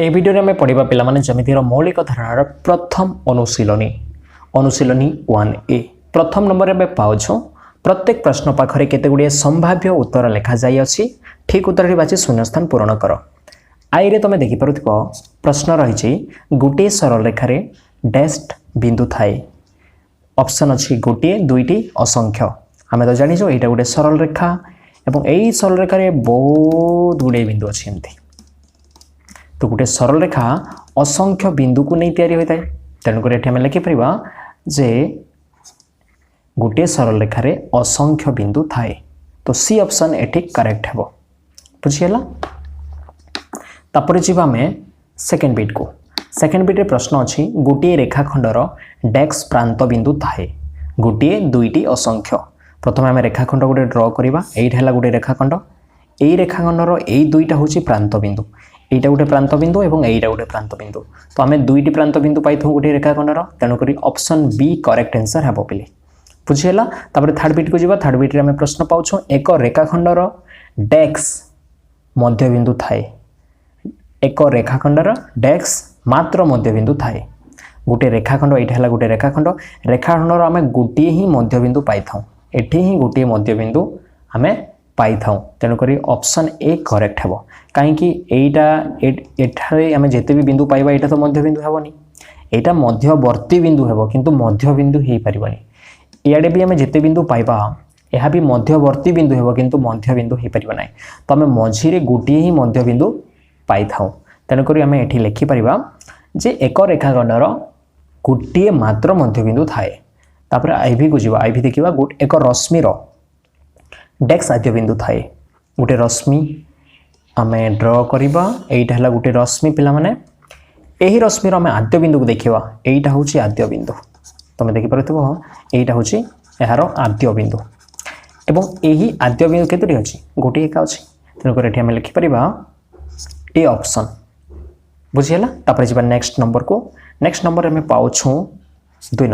ए video में पढ़ा पे जमीर मौलिक धारणार प्रथम अनुशीलनी अनुशीलनी 1A प्रथम नंबर में पाँच प्रत्येक प्रश्न पाखरे केतेगुड़िए संभाव्य उत्तर लिखा जाइए ठीक उत्तर बाची शून्यस्थान पूरण कर आई रे तुम देखिपुथ प्रश्न रही गोटे सरल रेखार डैश्ड बिंदु थाए ऑप्शन अच्छी गोटे दुईटी असंख्य आम तो जानी यहाँ गोटे सरल रेखा और यही सरल रेखार बहुत गुड़े बिंदु अच्छी एमती तो गोटे सरल रेखा असंख्य बिंदु को नहीं तैयारी होता है तेणुक आम लिखिपर जे गोटे सरल रेखार असंख्य बिंदु थाए तो सी ऑप्शन एठी करेक्ट है बुझीगला। तापर जीवा आम सेकेंड बिट को सेकेंड बिट प्रश्न अच्छी गोटे रेखाखंडर डैश प्रांत बिंदु थाए गोटे दुईटी असंख्य प्रथम आम रेखाखंड गोटे ड्र करवा यहीटा गोटे रेखाखंड यही रेखाखंडर यही दुईटा हूँ प्रांत बिंदु एटा गोटे प्रांत बिंदु और यहीटा गोटे प्रांत बिंदु तो आम दुईटी प्रांत बिंदु पाई गोटे रेखाखंडर तेणुक ऑप्शन बी करेक्ट आंसर है बोली बुझीगला। तापर थर्ड बिट को जी थर्ड बिट में प्रश्न पाँच एक रेखाखंडर डैश मध्य बिंदु थाए एक रेखाखंडर डैश मात्र मध्य बिंदु थाए गोटे रेखाखंड ये गोटे रेखाखंड रेखाखंडर आम गोटे ही मध्य बिंदु पाई था एठी ही गोटे मध्य बिंदु आम पाई था तेणुक ऑप्शन ए करेक्ट है कहीं आम जिते भी बिंदु पाइबा यहाँ तो मध्य बिंदु हेनी यहाँ मध्यवर्ती बिंदु हे किंतु मध्य बिंदु हो पारनी इे भी आम जिते बिंदु पाइबा यह भी मध्यवर्ती बिंदु हे किंतु मध्य बिंदु हो पार ना तो आम मझीरे गोटे ही मध्य बिंदु पाई था तेणुक आम ये लिखिपर जे एक रेखाखंडर गोटे मात्र मध्य बिंदु थाए तापर आईवी को जी आईवी देखा एक रश्मिर डैश आद्य बिंदु थाए गोटे रश्मि आम ड्र करवा यहीटा गोटे रश्मि पिला माने यही रश्मिर आम आद्य बिंदु को देखा यहीटा हूँ आद्य बिंदु तुम देखिपुथ यहीटा हूँ यार आद्य बिंदु एवं यही आद्य बिंदु केतोटी अच्छी गोटे एका अच्छी तेणुक ये आम लिखिपर ए ऑप्शन बुझीगला। तापर जी नेक्स्ट नंबर को नेक्स्ट नंबर में पाँच दुई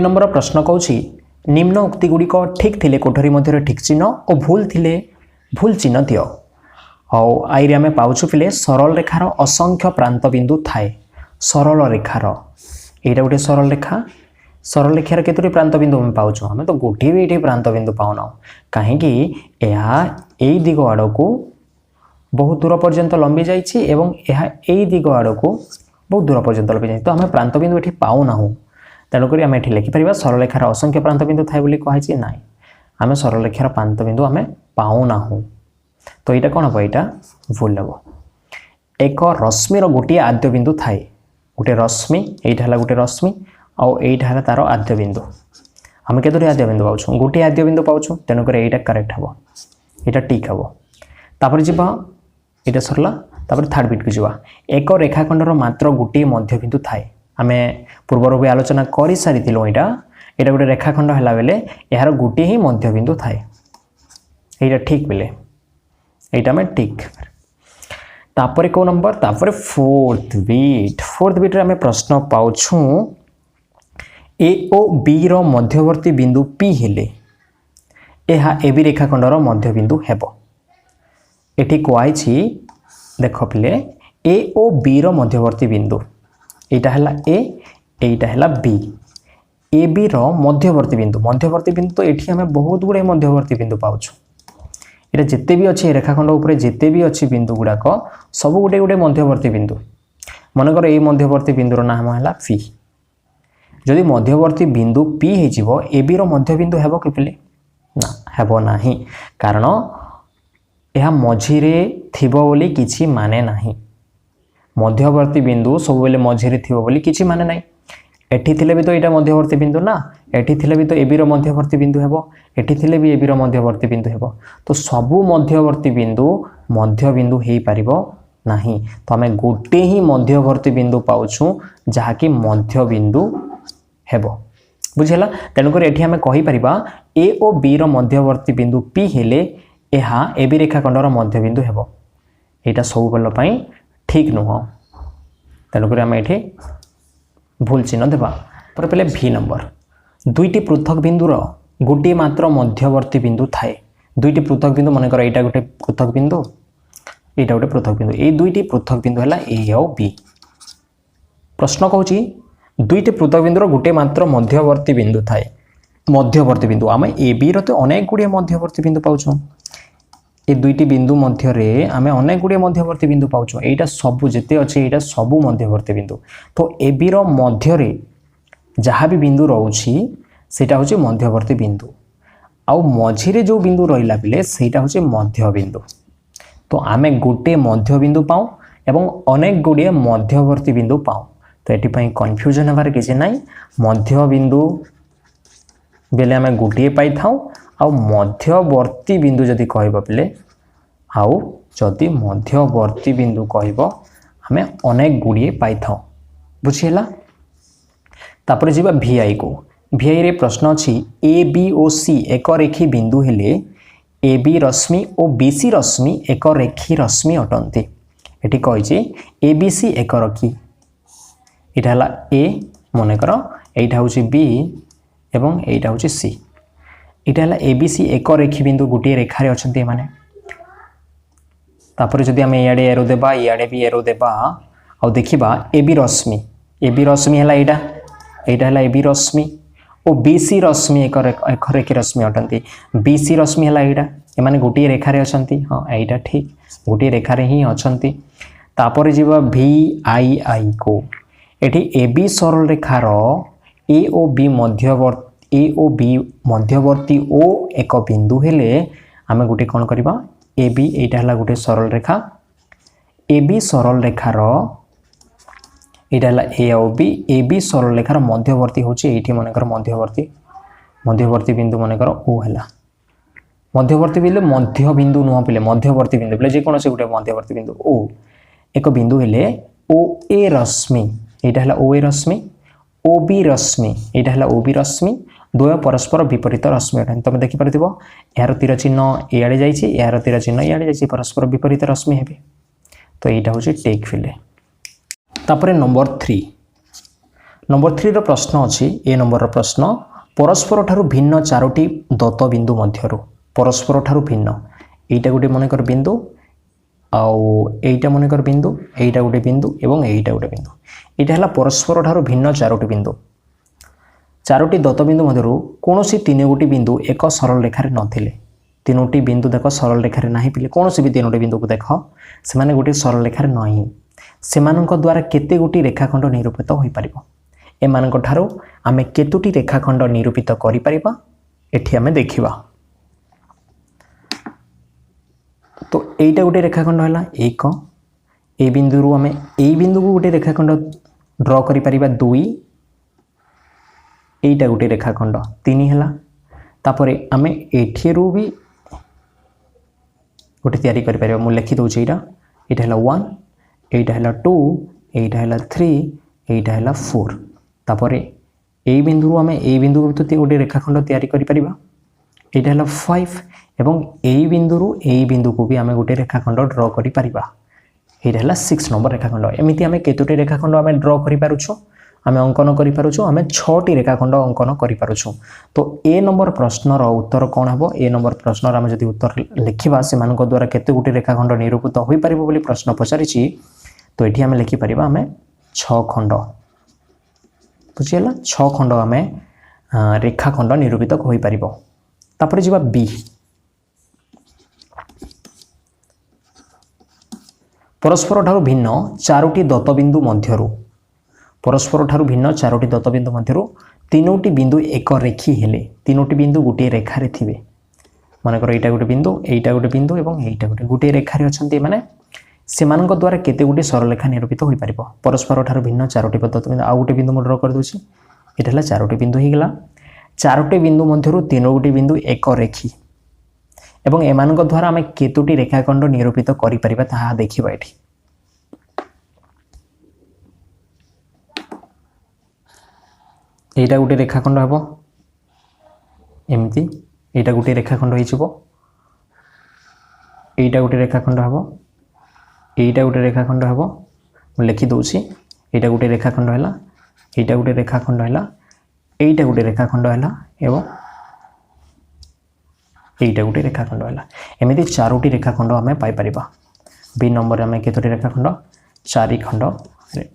नंबर प्रश्न कौन निम्न उक्ति गुड़िक ठीक थिले कोठरी मध्य ठीक चिन्ह और भूल थिले भूल चिन्ह दियो और आई आम पाँच पिले सरल रेखार असंख्य प्रांत बिंदु थाए सरल रेखार यहाँ गोटे सरल रेखार केतोटी प्रांत बिंदु आम पाँच आम तो गोटे भी ये प्रांत बिंदु पाऊना कहीं यही दिग आड़ को बहुत दूर पर्यंत लंबी जाइए दिग आड़ को बहुत दूर पर्यंत लंबी जाए तो आम प्रांत बिंदु ये पाऊना तेणुक आम ये लिखिपर सरल रेखार असंख्य प्रांत बिंदु थाए बोली कहुई ना आम सरल रेखार प्रांत बिंदु आम पाऊना तो यहाँ कौन हम यहाँ भूल हम एक रश्मिर गोटे आद्य बिंदु थाए गोटे रश्मि यहीटा गोटे रश्मि और यहीटा तार आद्य बिंदु आम केतोटी आद्य बिंदु पाऊँ गोटे आद्य बिंदु पाऊँ तेणुक यहाँ करेक्ट हम यहाँ ठीक हम तापर जी यहाँ सरला तापर थर्ड बिट को जी एक रेखाखंडर मात्र गोटे मध्य बिंदु थाए आम पूर्वर भी आलोचना कर सारी यहाँ गोटे रेखाखंड है बेले यार गोटे ही मध्य बिंदु थाए यहाँ ठीक बेले यहाँ आम ठीक तापर को नंबर तापर फोर्थ बिट आम प्रश्न पाँचु ए ओ बी रो मध्यवर्ती बिंदु पी हेले यह ए बी रेखाखंडर मध्य बिंदु हेबो एठी कहुई देख पिले ए ओ बी रो मध्यवर्ती बिंदु यहाँ है ए यहीटा है बी ए बी रो मध्यवर्ती बिंदु तो ये आम बहुत गुड़े मध्यवर्ती बिंदु पाऊँ यहाँ जिते भी अच्छे रेखाखंड उपर जिते भी अच्छी बिंदु गुड़ाक सब गोटे गोटे मध्यवर्ती बिंदु मनकर ये मध्यवर्ती बिंदुर नाम है पी जदि मध्यवर्ती बिंदु पी हो ए बी रो मध्य बिंदु हेब कि पिले ना हेब नाही कारण यह मझीरे थिबो बोली किछि माने नाही मध्यवर्ती बिंदु सब बेले मझीरे थिबो बोली किछि माने नाही एठी थिले भी तो यहाँ मध्यवर्ती बिंदु ना एठी थिले भी तो ए बी रो मध्यवर्ती बिंदु हेबो एठी थिले भी ए बी रो मध्यवर्ती बिंदु हेबो तो सबू मध्यवर्ती बिंदु मध्य बिंदु हो पारिबो नाही तो आम गोटे ही मध्यवर्ती बिंदु पाउछु जहाँकि मध्य बिंदु हेबो बुझेला तेणुक ये आम कहीपर ए ओ बी रो मध्यवर्ती बिंदु पी हेले यह ए बी रेखाखंडर मध्य बिंदु हेबो यहाँ सब बेल ठीक नुह तेणुक आम ये भूल चिन्ह देवा पर पहले भी नंबर दुईटी पृथक बिंदुर गोटे मात्र मध्यवर्ती बिंदु थाए दुईटी पृथक बिंदु मनकर यहाँ गोटे पृथक बिंदु एटा गोटे पृथक बिंदु ए दुईटी पृथक बिंदु है ए और बी। प्रश्न कहूँ दुईटी पृथक बिंदुर गोटे मात्र मध्यवर्ती बिंदु थाए मध्यवर्ती बिंदु आम ए बी रो तो अनेक गुड़िए मध्यवर्ती बिंदु पाउछुं ए दुईटी बिंदु मध्य आम अनेक गुड़िए मध्यवर्ती बिंदु पाउछुं एटा सबू जिते अच्छे एटा सबू मध्यवर्ती बिंदु तो ए बी रो मध्य जहाँ भी बिंदु रोची सेटा होची मध्यवर्ती बिंदु आउ मझिरे जो बिंदु रहिला बिले सेटा होची मध्य बिंदु। तो आमे गोटे मध्य बिंदु पाऊ एवं अनेक गुड़िए मध्यवर्ती बिंदु पाऊ तो ये कन्फ्यूजन हमारे किसी ना मध्य बिंदु बेले आम गोटे पाई था आउ मध्यवर्ती बिंदु जदि कह बेले आउ जदि मध्यवर्ती बिंदु कह आम अनेक गुड़िए पाई था बुझीला। तापर जीवा VI को VI रे प्रश्न अच्छी ए बी ओ सी एक रेखी बिंदु हेले ए बी रश्मि और BC रश्मि एक रेखी रश्मि अटंती एटी कही ए बी सी एक रखी इटा हला ए मनकर एटा हूँ बी एवं एटा हूँ सी इटा हला ए बी सी एक रेखी बिंदु गोटे रेखारे अच्छा माने तापर जदि आम इे एरो देबा इे भी एरो देबा आउ देखा ए बी रश्मि है एटा एटा है ए बी रश्मि और BC रश्मि एक रेखी रश्मि अटंती BC रश्मि है यहाँ एमाने गोटे रेखारे अच्छा हाँ यहाँ ठीक गोटे रेखारे ही अच्छा तापर जीवा VII को एठी ए बी सरल रेखार ए ओ बी मध्यवर्ती ओ एक बिंदु हेले आमे गोटे कौन करबा ए बी एटा हला गोटे सरल रेखा ए बी सरल रेखार एटा हला ए ओ बी ए बी सरल रेखार मध्यवर्ती होची एठी मनकर मध्यवर्ती बिंदु मनकर ओ हला मध्यवर्ती बिंदु मध्य बिंदु नुह पिले मध्यवर्ती बिंदु पिले जे कोन से गोटे मध्यवर्ती बिंदु ओ एक बिंदु हेले ओ ए रश्मि एटा हला ओ ए रश्मि ओ बी रश्मि एटा हला ओ बी रश्मि द्वय परस्पर विपरीत रश्मि अटन तुम देखि परथिबो यार तीर चिन्ह इयाडे जाइछि यार तीर चिन्ह इयाडे जाइछि परस्पर विपरीत रश्मि हेबे तो एटा होछि टेक फिले। तापरे नंबर 3 रो प्रश्न अछि ए नंबर रो प्रश्न परस्पर ठारू भिन्न चारोटी दत्त बिंदु मध्यरु परस्पर ठारू भिन्न एटा गोटे मनकर बिंदु आउ एटा मनकर बिंदु एटा गोटे बिंदु एवं एटा गोटे बिंदु एटा हला परस्पर ठारू भिन्न चारोटी बिंदु चारोटी दत्त बिंदु मध्यरु कोनोसी तीन गोटी बिंदु एक सरल रेखारे नथिले तीनोटी बिंदु देख सरल रेखारे नाही पिले कोनोसी भी तीनोटी बिंदु को देख से माने गोटे सरल रेखारे नाही सेमानक द्वारा केते गोटी रेखाखंड निरूपित होई परिबो एमानक ठारू आमे केतोटी रेखाखंड निरूपित करि परिबा एठी आमे देखिबा। तो एटा गोटे रेखाखंड हला एक ए बिंदु रु आमे ए बिंदु को गोटे रेखाखंड ड्रॉ करि परिबा 2 एटा गोटे रेखाखंड 3 हला तापरे आमे एठिरु भी गोटे तयारी करि परिबा मु लिखि दउछि एटा हला 1 एटा हला 2 एटा हला 3 एटा हला 4 तापरे ए बिंदु आमे ए बिंदु को तो गोटे रेखाखंड तयारी करि परिबा एटा हला 5 एवं ए बिंदु को भी आमे गोटे रेखाखंड ड्रॉ करि परिबा एटा हला 6 नंबर रेखाखंड एमिति आमे केतोटी रेखाखंड आमे ड्रॉ करि पारुछु आमे अंकन करि पारुछु आमे 6टी रेखाखंड अंकन करि पारुछु। तो ए नंबर प्रश्नर उत्तर कोन हबो ए नंबर प्रश्नर आमे जदि उत्तर लिखिबा से मानक द्वारा केते गोटी रेखाखंड निरूपित होई परिबो बोली प्रश्न पचारिछि तो एठी आमे लिखि परिबा आमे 6 खंड बुझियला 6 खंड आमे रेखाखंड निरूपित होई परिबो। तापर जिबा बी परस्पर ठारू भिन्न चारोटी दत्त बिंदु मध्यरु परस्पर ठारू भिन्न चारोटी दत्त बिंदु मध्यरु तीनोटी बिंदु एक रेखी हेले तीनोटी बिंदु गोटे रेखारे थिबे मानकर एटा गोटे बिंदु एवं एटा गोटे रेखारे अछंती माने सेमानक द्वारा केते गोटे सरल रेखा निरूपित होई परिबो परस्पर ठारू भिन्न चारोटी दत्त बिंदु आ गोटे बिंदु म ड्रॉ कर दोछि एटा हला चारोटी बिंदु हे गेला चारोटी बिंदु मध्यरु तीनो गोटे बिंदु एक रेखी एवं एमानक द्वारा आमे केतोटी रेखाखंड निरूपित करि परिबा ताहा देखिबा एठी एटा गोटे रेखाखंड हबो एमती एटा गोटे रेखाखंड होइछबो एटा गोटे रेखाखंड हबो एटा गोटे रेखाखंड हबो म लिखि दोछि एटा गोटे रेखाखंड हैला एटा गोटे रेखाखंड हैला एटा गोटे रेखाखंड हैला एवं एटा गोटे रेखाखंड हैला एमिति चारोटी रेखाखंड आमे पाई परिबा। बी नंबर आम केतोटी रेखाखंड 4 खंड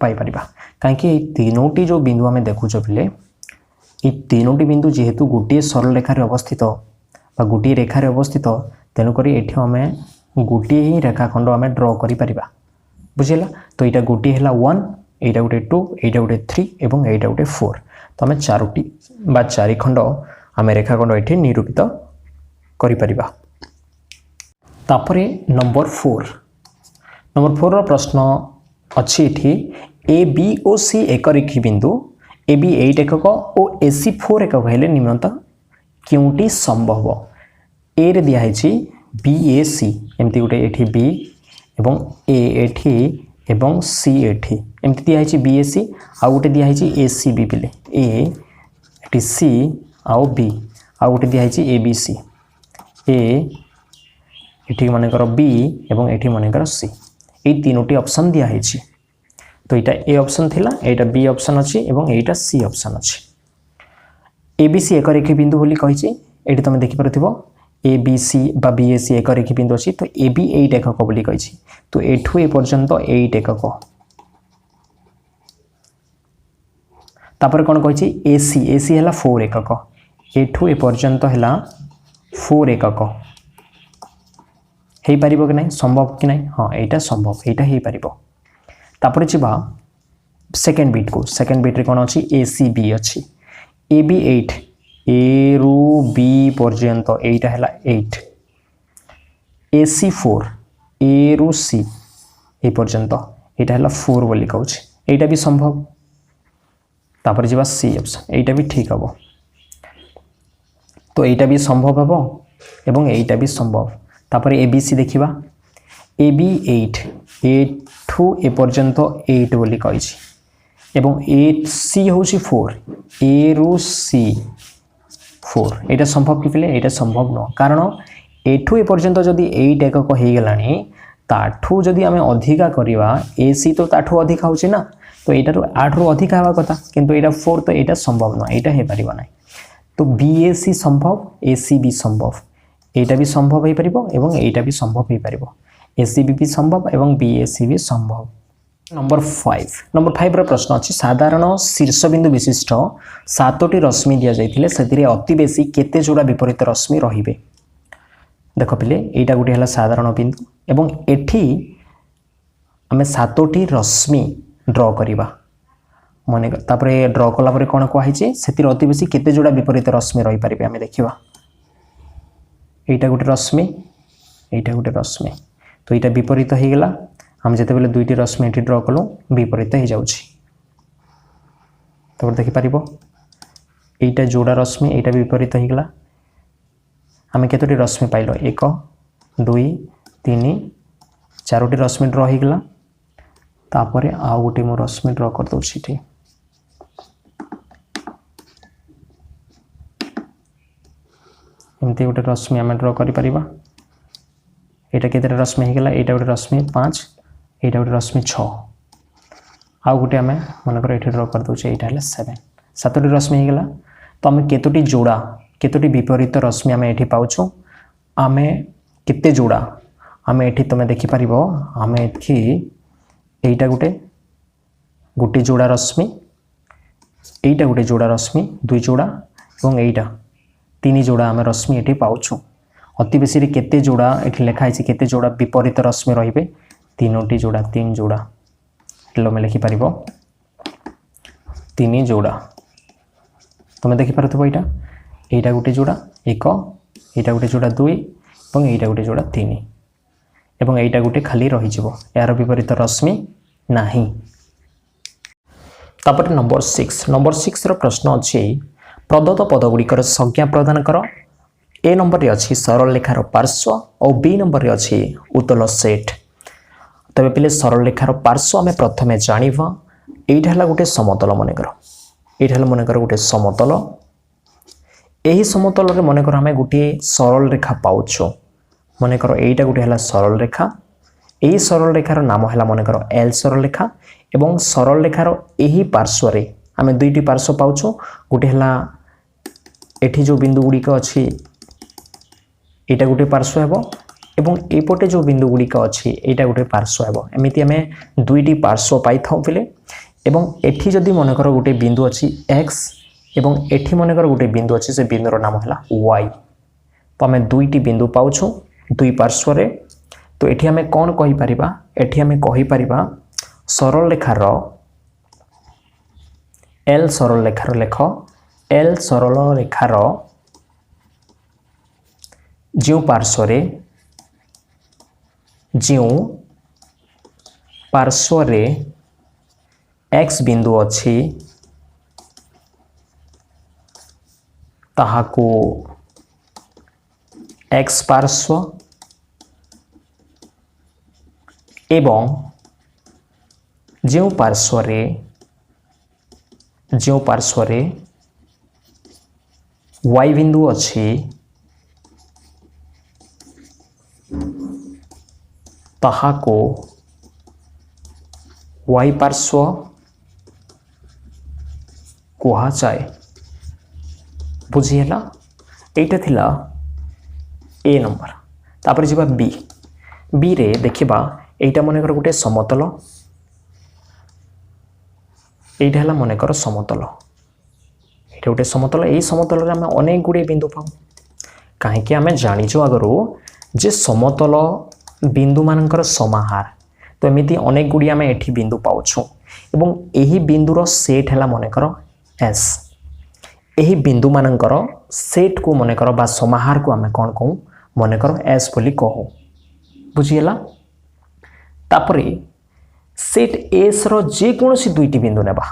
पाई परिबा कहीं तीनोटी जो बिंदु आम देखुच पिले ये तीनोटी बिंदु जेहेतु गोटे सरल रेखार अवस्थित बा गोटे रेखार अवस्थित तेणुक ये आम गोटे ही रेखाखंड आम ड्र कर बुझेगा तो यहाँ गोटे है 1 यहाँ गोटे 2 यहाँ गोटे 3 और यहाँ गोटे 4 तो आम 4टी बा 4 खंड आम रेखाखंड ये निरूपित करिपरिबा। तापरे नंबर 4 प्रश्न अच्छी एठी ए बी ओ सी एक रेखी बिंदु ए बी 8 एकक और ए सी 4 एकक हेले निम्नत क्योंटी संभव ए रे दिखाई बी ए सी एमती गोटे एठी बी एवं ए एठी एवं सी एठी एमती दिखाई बी ए सी आ गोटे दिखाई ए सी बी पिले ए एठी सी आउ बी आ गोटे दिखाई ए बी सी ए एठी मानेकर बी एवं एठी मानेकर सी ये तीनोटी ऑप्शन दिखाई तो यहाँ ए ऑप्शन थिला यहाँ बी ऑप्शन अच्छी और यहाँ सी ऑप्शन अच्छी ए बी सी एक रेखी बिंदु बोली कही ये तुम देखिपो ए बी सी बा बी ए सी एक रेखी बिंदु अच्छी तो ए बी 8 एकक बोली कही तो एठू ए पर्यंत 8 एकक तापर कौन कही ए सी है 4 एकक एठू ए पर्यंत है 4 एकक हो पार कि नहीं संभव कि नहीं हाँ यहाँ संभव यहाँ हो पार तापर जी सेकेंड बीट को सेकेंड बीट रे कौन अच्छी ए सी बी अच्छी ए बी 8 ए रु बी पर्यंत एटा है 8 ए सी 4 ए रु सी ए पर्यंत एटा है 4 बोली कहूँ यहाँ भी संभव तापर जी सी ऑप्शन यहाँ भी ठीक हम तो यहाँ भी संभव हम एवं यहाँ भी संभव तापर ए बी सी देखा ए बी 8 एठू ए पर्यंत 8 बोली कही एवं ए सी हूँ 4 ए रु सी 4 यहाँ संभव कि पिले यहाँ संभव न कारण एठू ए पर्यंत जदि 8 एकक हो गलानी ताठू जदि आम अधिका करवा ए सी तो ताठू अधिका होची ना तो यहाँ 8 रु अधिका हवा कथा किंतु यहाँ 4 तो यहाँ संभव न यहाँ हो पार ना तो बी ए सी संभव ए सी बी संभव यहाँ भी संभव हो पार और यहाँ भी संभव हो पार ए सी बी भी संभव और बी ए सी भी संभव। नंबर 5 प्रश्न अच्छी साधारण शीर्षबिंदु विशिष्ट 7टी रश्मि दि जाइए से अति बेसी केते जोड़ा विपरीत रश्मि रहिबे देख पिले यहाँ गोटे है साधारण बिंदु एवं एठी आम 7टी रश्मि ड्र करवा मन ड्र कलापर कौन कहुई से अति बेसी केते जोड़ा विपरीत रश्मि रही पारे आम देखा यहाँ गोटे रश्मि यहाँ गोटे रश्मि तो यहाँ विपरीत हो गला हम जिते बेले 2टी रश्मि ये ड्र कलु विपरीत हो जाऊँ तो देखिपर यहाँ जोड़ा रश्मि यहाँ विपरीत हो गला आम केतोटी रश्मि पाइल 1 2 3 4टी रश्मि ड्र हो गला तापर आउ गोटे मो रश्मि ड्र कर दूसरी ये एमती गोटे रश्मि आम ड्र कर यहाँ केते रश्मि होगा यहाँ गोटे रश्मि 5 यहाँ गोटे रश्मि 6 आउ गोटे आम मनकर ये ड्र कर दूचे यहाँ है 7टी रश्मि होगा तो आम केतोटी जोड़ा केतोटी विपरीत रश्मि आम ये पाचु आम केते जोड़ा आम ये तुम देखिपर आम यहाँ गोटे जोड़ा रश्मि यहाँ गोटे जोड़ा रश्मि 2 जोड़ा और यहाँ 3 जोड़ा आम रश्मि ये पाचु अति बेसी केते जोड़ा ये लिखाई केते जोड़ा विपरीत रश्मि रे 3टी जोड़ा 3 जोड़ा आम लिखिपर 3 जोड़ा तुम देखिपार यहाँ गोटे जोड़ा 1 यहाँ गोटे जोड़ा 2 और यहाँ गोटे जोड़ा 3 और यहाँ गोटे खाली रही यार विपरीत रश्मि नहीं। तापर नंबर 6 प्रश्न अच्छी प्रदत्त पदगुड़िकर संज्ञा प्रदान कर ए नंबर रे अच्छी सरल रेखार पार्श्व और बी नंबर रे अच्छी उतल सेट तबे पिले सरल रेखार पार्श्व आम प्रथमे जानिबा एटा हला गोटे समतल मनकर एटा हला मनकर गोटे समतल एही समतल रे मनकर आम गोटे सरल रेखा पाउछु मनकर एटा गोटे हला सरल रेखा एही सरल रेखार नाम हला मनकर एल सरल रेखा एवं सरल रेखार एही पार्श्व रे आम 2टी पार्श्व पाउछु गोटे हला एठी जो बिंदु गुड़िक अच्छी यहाँ गोटे पार्श्व हे एवं एपटे जो बिंदु गुड़िक अच्छी यहाँ गोटे पार्श्व हेब एमती आम दुईटी पार्श्व पाई था पिले एवं एठी जदि मनकर गोटे बिंदु अच्छी एक्स एवं एठी मनकर गोटे बिंदु अच्छी से बिंदुर नाम है वाई। तो आम दुईटी बिंदु पाउछु दुई पार्श्व रे। तो एठी आम कौन कहि परिबा एठी आम कहि परिबा सरल रेखार एल सरल रेखार लेख एल सरल रेखार जो पार्श्व रे एक्स बिंदु अच्छी ताहाको एक्स पार्श्व एवं जो पार्श्व रे वाई बिंदु अच्छी ताहाको वाई पार्श्व कुहा जाए। बुझीगला एटा थिला ए नंबर। तापर जीवा बी बी रे देखिबा एटा मनकर गोटे समतल एटा हला मनकर समतल एटा गोटे समतल एई समतल रे हम अनेक गुडे बिंदु पाऊ काहेकि आमे जानिछु आगरो जे समतल बिंदु मानकर समाहार। तो एमिति अनेक गुडी आमे एठी बिंदु पाउछु एवं एही बिंदुर सेट हला मनकर एस। एही बिंदु मानकर सेट को मनकर बा समाहार को आमे कोन कहू मनकर एस बोली कहू। बुझीगला। तापरे सेट एस रो जे कोनोसी दुईटी बिंदु नेबा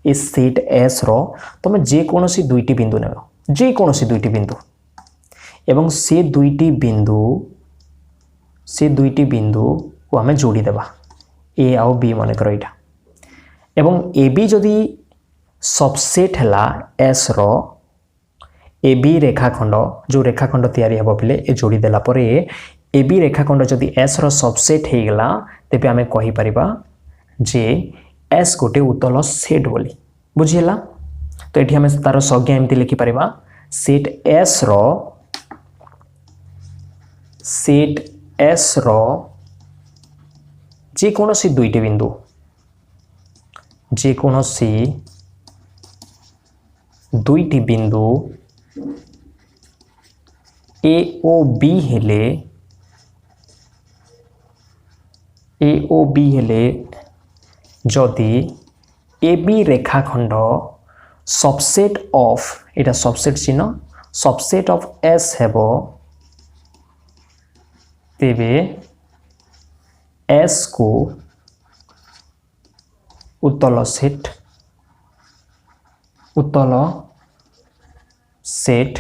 ए सेट एस रो तमे जे कोनोसी दुईटी बिंदु नेबो जे कोनोसी दुईटी बिंदु एवं से दुईटी बिंदु को आमे जोड़ी देबा ए आउ बी मनकर एटा एवं ए बी जदि सबसेट हला एस रो ए बी रेखाखंड जो रेखाखंड तैयारी हेबो पिले ए जोड़ी देला परे ए बी रेखाखंड जदि एस रो सबसेट हे गला तेबे आमे कहि परिबा जे एस गोटे उत्तल सेट बोली। बुझिला। तो एठी आमे तार संज्ञा एमति लिखि परिबा सेट एस रो जे कोनोसी दुईटी बिंदु ए ओ बी हेले जदि ए बी रेखाखंड सबसेट ऑफ एटा सबसेट चिन्ह सबसेट ऑफ एस हेबो तेबे एस को उत्तल सेट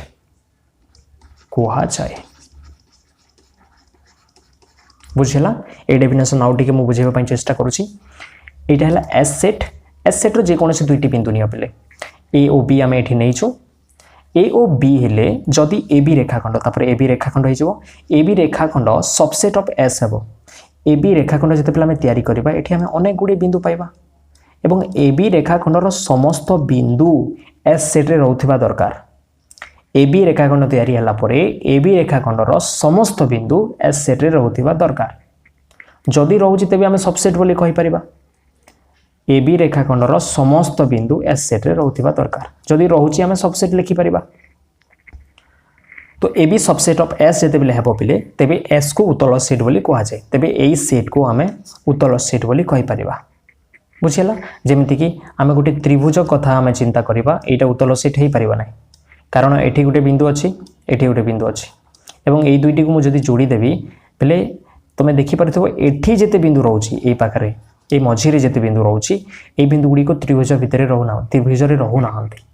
कुहा जाए। बुझेला। ए डेफिनेशन आउ टिके मु बुझेबा पई चेष्टा करूची। एटा हला एस सेट रो जे कोनोसी दुईटी बिंदु निया पले ए ओ बी आमे एठी नैछु ए ओ बी हेले जदि ए बी रेखाखंड तापर ए बी रेखाखंड हिजो ए बी रेखाखंड सबसेट ऑफ एस हेबो ए बी रेखाखंड जते पले आमे तयारी करबा एठी आमे अनेक गुडी बिंदु पाइबा एवं ए बी रेखाखंडर समस्त बिंदु एस सेट रे रहउथिबा दरकार। ए बी रेखाखंड तैयारी हला परे ए बी रेखाखंडर समस्त बिंदु एस सेट रे रहउथिबा दरकार। जदि रहउची तेबे आमे सबसेट बोली कहि परिबा ए बी रेखाखंडर समस्त बिंदु एस सेट रे रहउथिबा दरकार। जदि रहउची आमे सबसेट लिखि परिबा। तो A B subset of S जते बेले हेबो पिले तेबे एस को उत्तल सेट बोली कहा जाय तेबे एई सेट को आमे उत्तल सेट बोली कहि परिबा। बुझिला। जेमिति कि आमे गोटे त्रिभुज कथा आमे चिंता करिबा एटा उत्तल सेट हेई परिबा नै कारण एठी गोटे बिंदु अछि एठी गोटे बिंदु अछि एवं एई दुईटी को मु जदि जोड़ी देबी पले तमे देखि परथबो एठी जेते बिंदु रहउची एई पाखरे ए मझी रे जेते बिंदु रहउची ए बिंदु गुडी को त्रिभुज भितरे रहउना त्रिभुज रे रहउना हंती।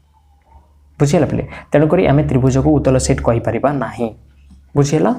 बुझिला पले तेणु करी आमे त्रिभुज को उत्तल सेट कहि परिबा नाही। बुझिला।